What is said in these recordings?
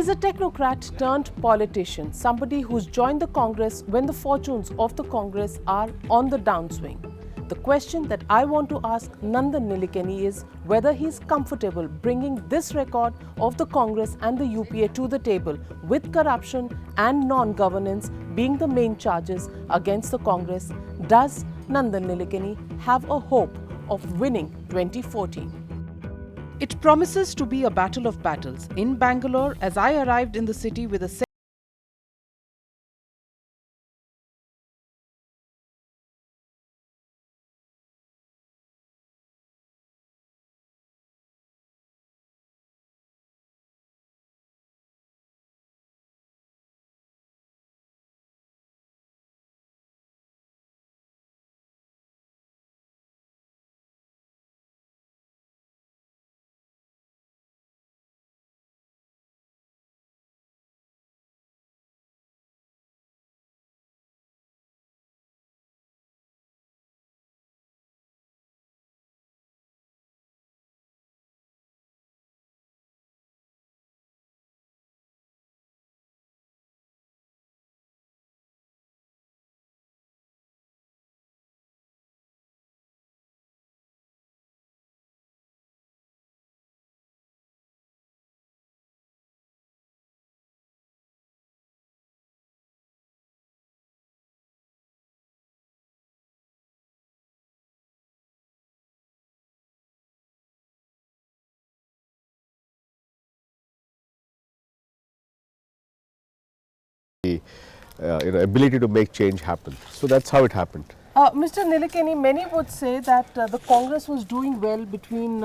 He's a technocrat turned politician, somebody who's joined the Congress when the fortunes of the Congress are on the downswing. The question that I want to ask Nandan Nilekani is whether he's comfortable bringing this record of the Congress and the UPA to the table with corruption and non-governance being the main charges against the Congress. Does Nandan Nilekani have a hope of winning 2014? It promises to be a battle of battles. In Bangalore, as I arrived in the city with a ability to make change happen. So that's how it happened. Mr. Nilekani, many would say that the Congress was doing well between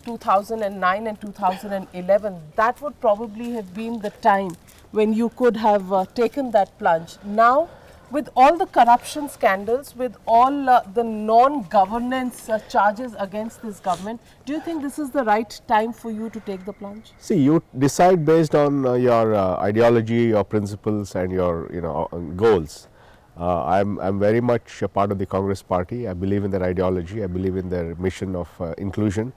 2009 and 2011. That would probably have been the time when you could have taken that plunge. Now, with all the corruption scandals, with all the non-governance charges against this government, do you think this is the right time for you to take the plunge? See, you decide based on your ideology, your principles, and your goals. I'm very much a part of the Congress party. I believe in their ideology. I believe in their mission of inclusion.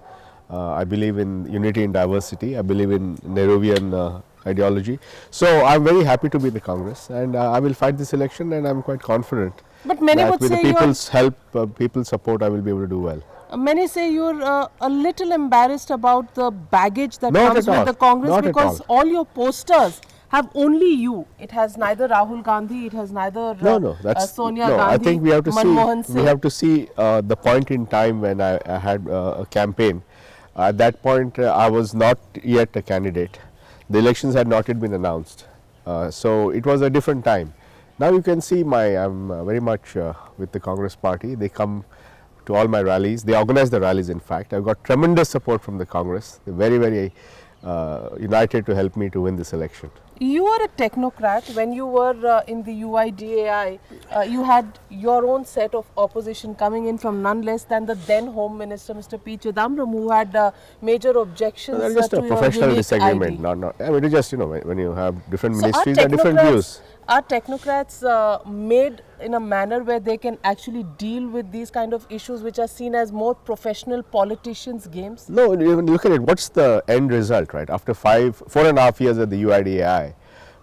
I believe in unity and diversity. I believe in Nehruvian ideology. So I'm very happy to be in the Congress, and I will fight this election, and I'm quite confident. But many that would with say the people's help, people's support, I will be able to do well. Many say you're a little embarrassed about the baggage that Not comes at with all. the Congress Not at because all your posters have only you. It has neither Rahul Gandhi, it has neither Sonia Gandhi, I think we have to Manmohan see. Singh. We have to see the point in time when I had a campaign. At that point, I was not yet a candidate. The elections had not yet been announced, so it was a different time. Now you can see I'm very much with the Congress party. They come to all my rallies. They organize the rallies. In fact, I've got tremendous support from the Congress. They're very, very united to help me to win this election. You are a technocrat. When you were in the UIDAI, you had your own set of opposition coming in from none less than the then Home Minister, Mr. P. Chidambaram, who had major objections That's just to a professional your disagreement. ID. Not. I mean, it just when you have different So ministries, there are different views. Are technocrats made in a manner where they can actually deal with these kind of issues which are seen as more professional politicians' games? No, even look at it. What's the end result, right? After 4.5 years at the UIDAI,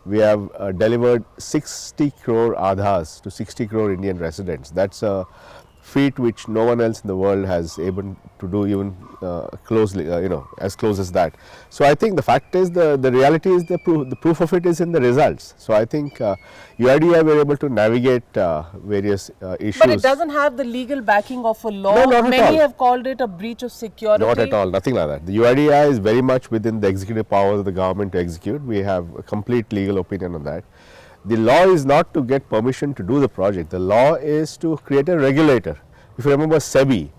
we have delivered 60 crore Aadhars to 60 crore Indian residents. That's a feat which no one else in the world has able to do even closely, as close as that. So I think the fact is the reality is the proof of it is in the results. So I think UIDAI were able to navigate various issues. But it doesn't have the legal backing of a law. No, not at Many all. have called it a breach of security. Not at all, nothing like that. The UIDAI is very much within the executive powers of the government to execute. We have a complete legal opinion on that. The law is not to get permission to do the project. The law is to create a regulator. If you remember SEBI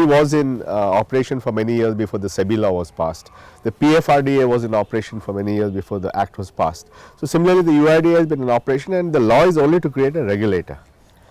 was in operation for many years before the SEBI law was passed. The PFRDA was in operation for many years before the act was passed. So similarly, the UIDAI has been in operation, and the law is only to create a regulator.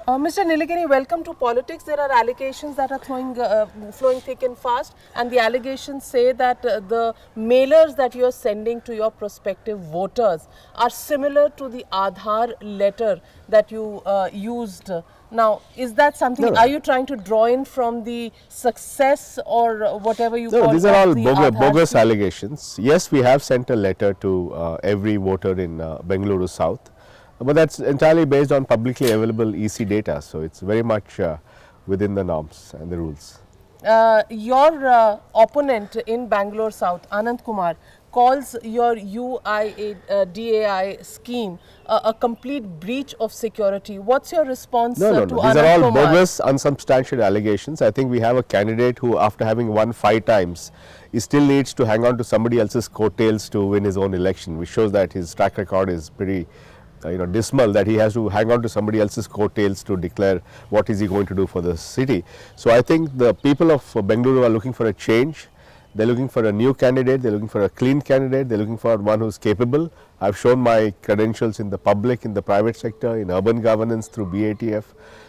Mr. Nilekani, welcome to Politics. There are allegations that are flowing thick and fast, and the allegations say that the mailers that you are sending to your prospective voters are similar to the Aadhaar letter that you used Now, is that something, No, no. are you trying to draw in from the success or whatever you No, call these are all of the Aadhaar bogus scheme? allegations. Yes, we have sent a letter to every voter in Bangalore South, but that's entirely based on publicly available EC data. So it's very much within the norms and the rules. Your opponent in Bangalore South, Anand Kumar, calls your DAI scheme a complete breach of security. What's your response No, no, to no. These are Anand all Kumar? bogus, unsubstantiated allegations. I think we have a candidate who, after having won 5 times, he still needs to hang on to somebody else's coattails to win his own election, which shows that his track record is pretty, dismal. That he has to hang on to somebody else's coattails to declare what is he going to do for the city. So I think the people of Bengaluru are looking for a change. They're looking for a new candidate, they're looking for a clean candidate, they're looking for one who's capable. I've shown my credentials in the public, in the private sector, in urban governance through BATF.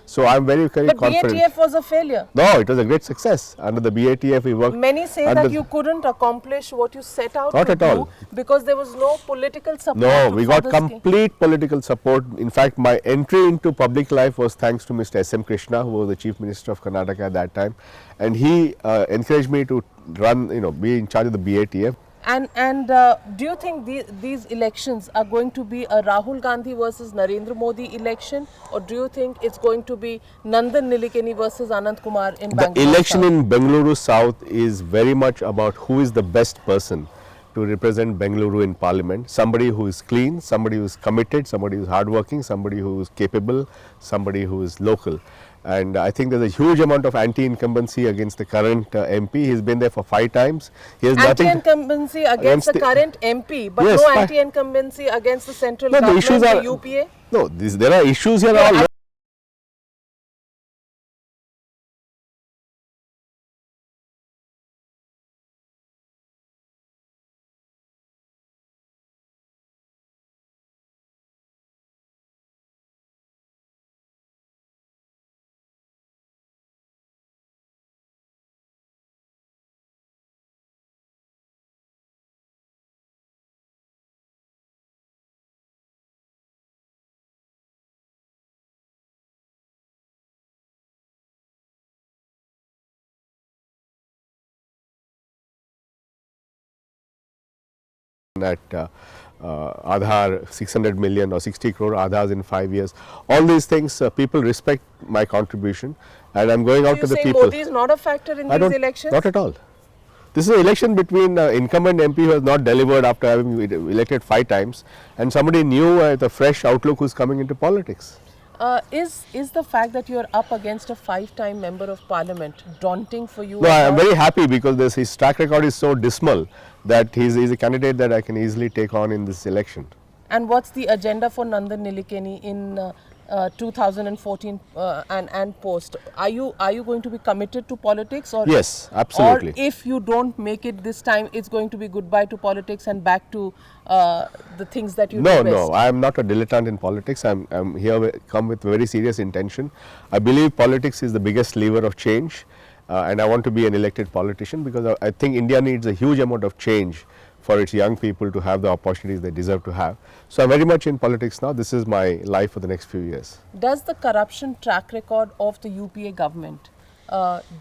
So I'm very, very But confident. BATF was a failure. No, it was a great success. Under the BATF we worked. Many say that you couldn't accomplish what you set out Not to at all. do because there was no political support. No, we got for the scheme. complete political support. In fact, my entry into public life was thanks to Mr. S.M. Krishna, who was the Chief Minister of Karnataka at that time. And he encouraged me to run, be in charge of the BATF. And do you think these elections are going to be a Rahul Gandhi versus Narendra Modi election, or do you think it's going to be Nandan Nilekani versus Anand Kumar in Bangalore? The election South? in Bengaluru South is very much about who is the best person to represent Bengaluru in Parliament. Somebody who is clean, somebody who is committed, somebody who is hardworking, somebody who is capable, somebody who is local. And I think there's a huge amount of anti-incumbency against the current MP. He's been there for 5 times. He has nothing. Anti-incumbency against the current MP, but Yes, no anti-incumbency against the central No, the government, issues are the UPA? no. There are issues here. All at Aadhaar 600 million or 60 crore Aadhaars in 5 years. All these things, people respect my contribution, and I'm going out So to you the say people. Modi is not a factor in I these don't, elections? not at all. This is an election between incumbent MP who has not delivered after having elected 5 times, and somebody new with a fresh outlook who's coming into politics. Is the fact that you are up against a 5-time member of parliament daunting for you? No, I am at all? very happy because his track record is so dismal that he's a candidate that I can easily take on in this election. And what's the agenda for Nandan Nilekani in 2014 and post? Are you going to be committed to politics, or Yes, absolutely. Or if you don't make it this time, it's going to be goodbye to politics and back to the things that you No, do best? no, I am not a dilettante in politics. I'm here come with very serious intention. I believe politics is the biggest lever of change, and I want to be an elected politician because I think India needs a huge amount of change for its young people to have the opportunities they deserve to have. So I'm very much in politics now. This is my life for the next few years. Does the corruption track record of the UPA government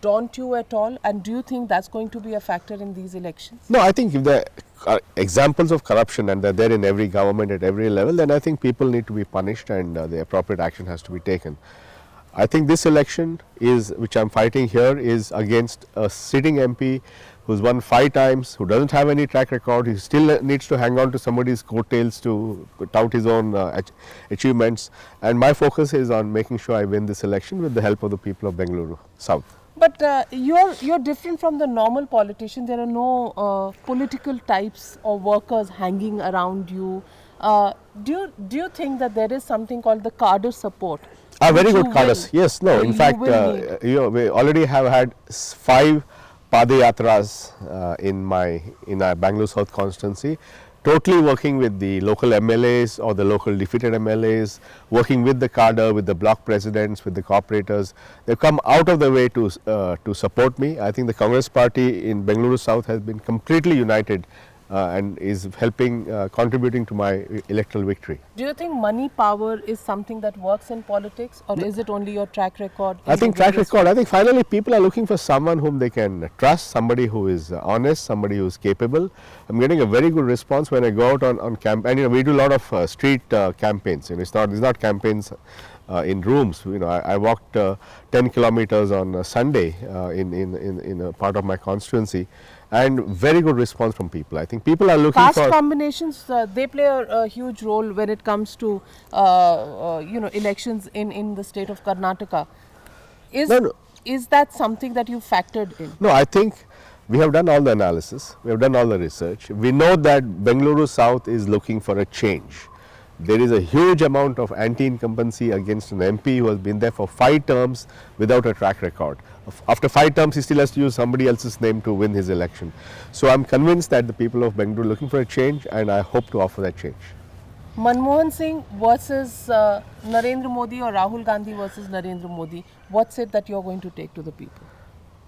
daunt you at all, and do you think that's going to be a factor in these elections? No, I think if there are examples of corruption and they're there in every government at every level, then I think people need to be punished and the appropriate action has to be taken. I think this election which I'm fighting here is against a sitting MP who's won 5 times, who doesn't have any track record. He still needs to hang on to somebody's coattails to tout his own achievements. And my focus is on making sure I win this election with the help of the people of Bengaluru South. But you're different from the normal politician. There are no political types or workers hanging around you. Do you think that there is something called the cadre support? Very which good you cadres. will- Yes, no. In you fact, will need? we already have had 5 Padayatras in our Bangalore South constituency, totally working with the local MLAs or the local defeated MLAs, working with the cadre, with the block presidents, with the corporators. They've come out of the way to support me. I think the Congress party in Bengaluru South has been completely united and is helping, contributing to my electoral victory. Do you think money power is something that works in politics, or is it only your track record? I think track record. I think finally people are looking for someone whom they can trust, somebody who is honest, somebody who is capable. I'm getting a very good response when I go out on campaign. We do a lot of street campaigns. It's not campaigns in rooms. I walked 10 kilometers on Sunday in a part of my constituency, and very good response from people. I think people are looking Caste for combinations. They play a huge role when it comes to elections in the state of Karnataka. Is that something that you factored in? No, I think we have done all the analysis, we have done all the research. We know that Bangalore South is looking for a change. There is a huge amount of anti-incumbency against an MP who has been there for 5 terms without a track record. After 5 terms, he still has to use somebody else's name to win his election. So I'm convinced that the people of Bangalore are looking for a change, and I hope to offer that change. Manmohan Singh versus Narendra Modi, or Rahul Gandhi versus Narendra Modi, what's it that you're going to take to the people?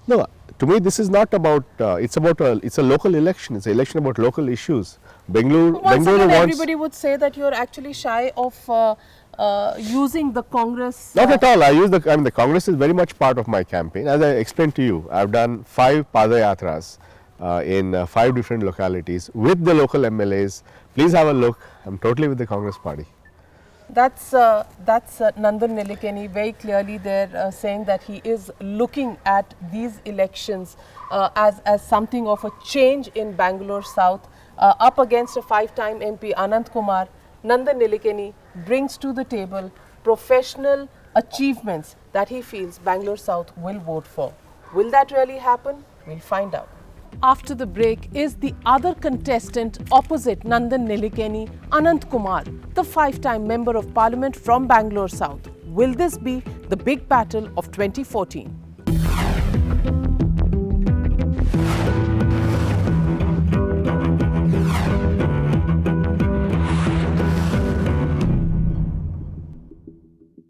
No, to me this is not about, it's a local election, it's an election about local issues. Bangalore Once again, wants, everybody would say that you're actually shy of using the Congress. Not at all. The Congress is very much part of my campaign. As I explained to you, I've done 5 Padayatras in 5 different localities with the local MLAs. Please have a look. I'm totally with the Congress party. That's Nandan Nilekani very clearly there saying that he is looking at these elections as something of a change in Bangalore South up against a 5-time MP Anant Kumar. Nandan Nilekani brings to the table professional achievements that he feels Bangalore South will vote for. Will that really happen? We'll find out. After the break is the other contestant opposite Nandan Nilekani, Anant Kumar, the 5-time Member of Parliament from Bangalore South. Will this be the big battle of 2014?